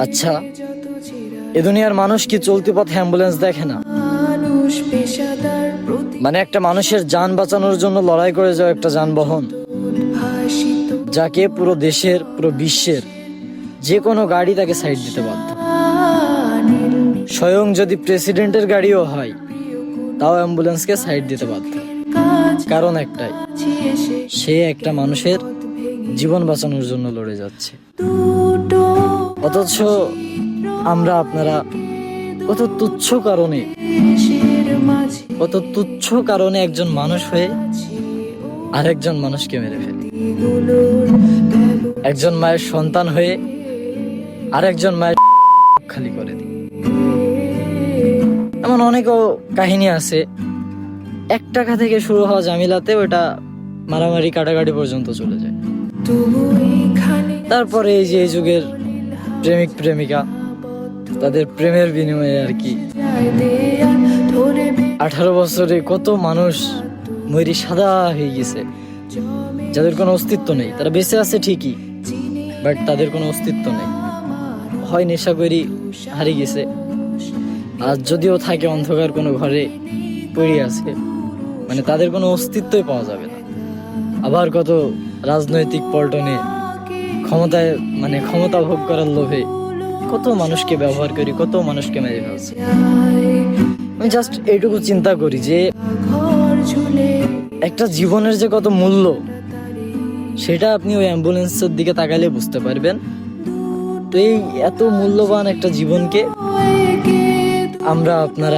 আচ্ছা, এ দুনিয়ার মানুষ কি চলতি পথে অ্যাম্বুলেন্স দেখে না? মানে একটা মানুষের যান বাঁচানোর জন্য লড়াই করে যাওয়া একটা যানবাহন, যাকে পুরো দেশের পুরো বিশ্বের যে কোনো গাড়ি তাকে সাইড দিতে বাধ্য। স্বয়ং যদি প্রেসিডেন্টের গাড়িও হয় তাও অ্যাম্বুলেন্সকে সাইড দিতে বাধ্য। কারণ একটাই, সে একটা মানুষের জীবন বাঁচানোর জন্য লড়ে যাচ্ছে। অথচ আমরা আপনারা কত তুচ্ছ কারণে একজন মানুষ হয়ে আরেকজন মানুষকে মেরে ফেলি। একজন মায়ের সন্তান হয়ে আরেকজন মায়ের খালি করে দিই। এমন অনেকও কাহিনী আছে, 1 টাকা থেকে শুরু হওয়া ঝামেলাতে ওটা মারামারি কাটাকাটি পর্যন্ত চলে যায়। তারপরে এই যে এই যুগের প্রেমিক প্রেমিকা, তাদের প্রেমের বিনিময়ে আর কি 18 বছরে কত মানুষ মরি সাদা হয়ে গেছে, যাদের কোনো অস্তিত্ব নেই। তারা বেঁচে আছে ঠিকই, বাট তাদের কোনো অস্তিত্ব নেই। হয় নেশা করি হারিয়ে গেছে, আর যদিও থাকে অন্ধকার কোনো ঘরে পড়ে আছে, মানে তাদের কোনো অস্তিত্বই পাওয়া যাবে না। আবার কত রাজনৈতিক পল্টনে ক্ষমতা ভোগ করার লোভে কত মানুষকে ব্যবহার করি, কত মানুষকে মেরে ফেলছে। আমি জাস্ট এইটুকু চিন্তা করি যে একটা জীবনের যে কত মূল্য, সেটা আপনি ওই অ্যাম্বুলেন্সের দিকে তাকালে বুঝতে পারবেন। তো এই এত মূল্যবান একটা জীবনকে আমরা আপনারা